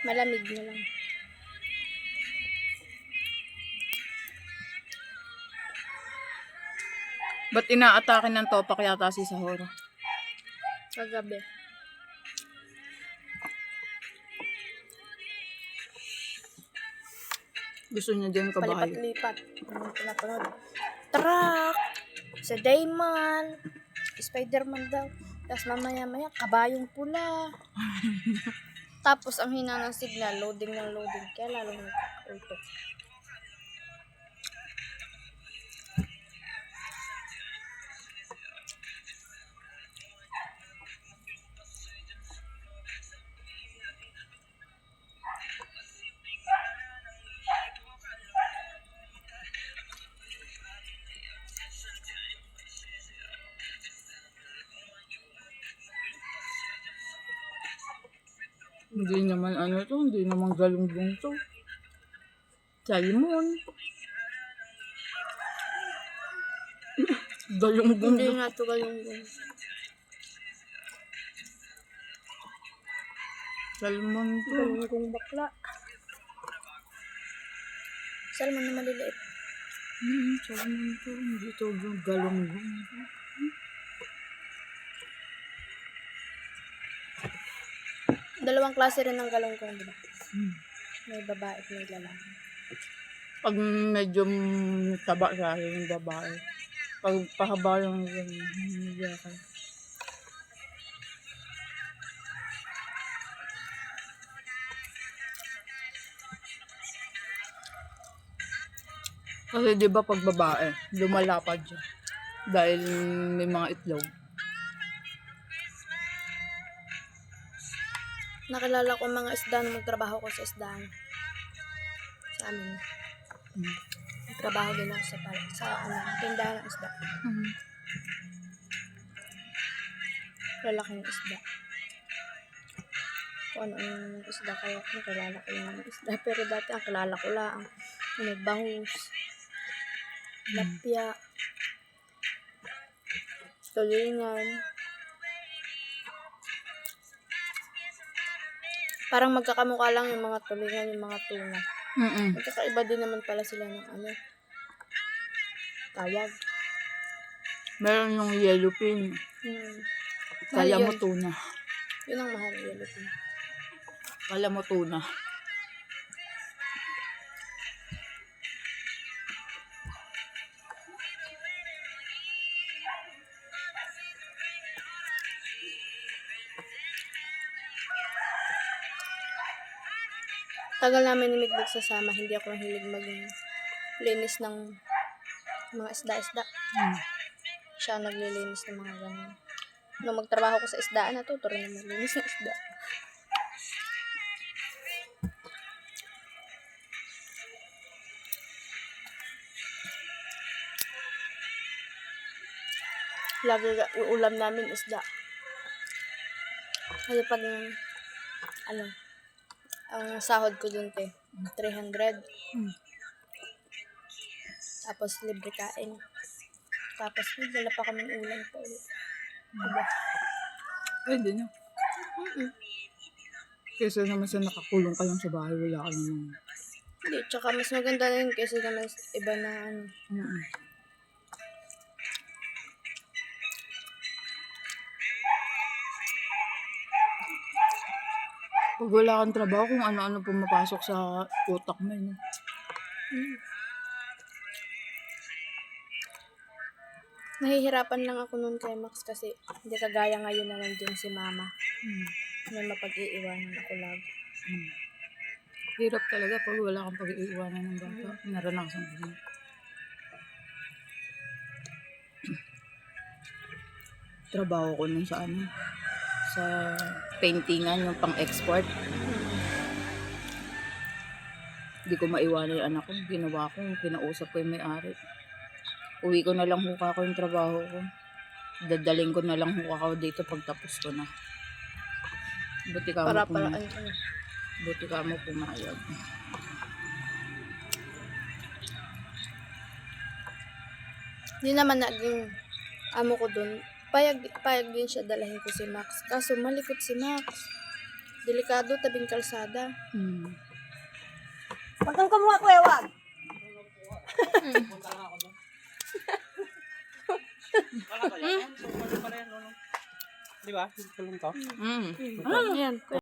Malamig na lang. Ba't inaatake ng topak yata si Sahor? Kagabi. Gusto niya din kabayo. Palipat-lipat. Anong pinapanood? Truck! Sa Dayman! Spider-Man daw. Tapos mamaya-maya, kabayong pula. Tapos ang hina ng signal, loading ng loading. Kaya lalo nagkakulto. Hindi naman ano to, hindi naman galunggong to. Salmon. Galunggong. Hindi nga ito galunggong. Salmon to. Galunggong bakla. Salmon na maliliit. Salmon to. Hindi to galunggong. Dalawang klase rin ng galunggong, diba? May babae at may lalaki. Pag medyo taba siya, yung babae. Pag pahaba yung lalaki. Kasi di ba pag babae, lumalapad siya. Dahil may mga itlog. Nakilala ko mga isda nung magtrabaho ko sa isdaan. Sa amin. Trabaho din ako sa tindahan ng isda. Lalaking isda. Kung ano isda kaya kung kilala ko yung isda. Pero dati ang kilala ko lang. Bangus. Lapya. Tulingan. Parang magkakamukha lang yung mga tulingan, yung mga tuna. Magkakaiba din naman pala sila ng tawag. Meron yung yellowfin. Kala mo tuna. Yun ang mahal, yellowfin. Kala mo tuna. Tagal namin ni Migbig sasama, hindi ako mahilig maglinis ng mga isda-isda. Siya naglilinis ng mga ganun. Nung magtrabaho ko sa isdaan, natuto rin na maglinis ng isda. Lagi ulam namin isda. Kasi pag ang sahod ko dun 300. Tapos libre kain. Tapos dala pa kaming ulam pa ulit. Diba? Pwede na. Kesa naman sa nakakulong ka lang sa bahay, wala ka naman. Hindi, tsaka mas maganda na yun kesa naman iba na Pag wala kang trabaho, kung ano-ano pumapasok sa utak mo, no? Nahihirapan lang ako noon kay Max kasi hindi kagaya ngayon na nandiyan si Mama. May mapag-iiwanan ako lagi. Hirap talaga pag wala kang pag-iiwanan ng bata. Naranasan ko din. Trabaho ko nun sa paintingan, yung pang-export. Hindi ko maiwanan yung anak ko. Ginawa ko, kinausap ko yung may-ari. Uwi ko na lang huka ko yung trabaho ko. Dadaling ko na lang huka ko dito pagtapos ko na. Buti ka mo pumayag. Hindi naman naging amo ko dun. Payag din siya dalahin ko si Max. Kaso malikot si Max. Delikado, tabing kalsada. Hmm. Huwag kang kumuha, kuya, wag. Di ba? Tulong to. Mm. Ayan.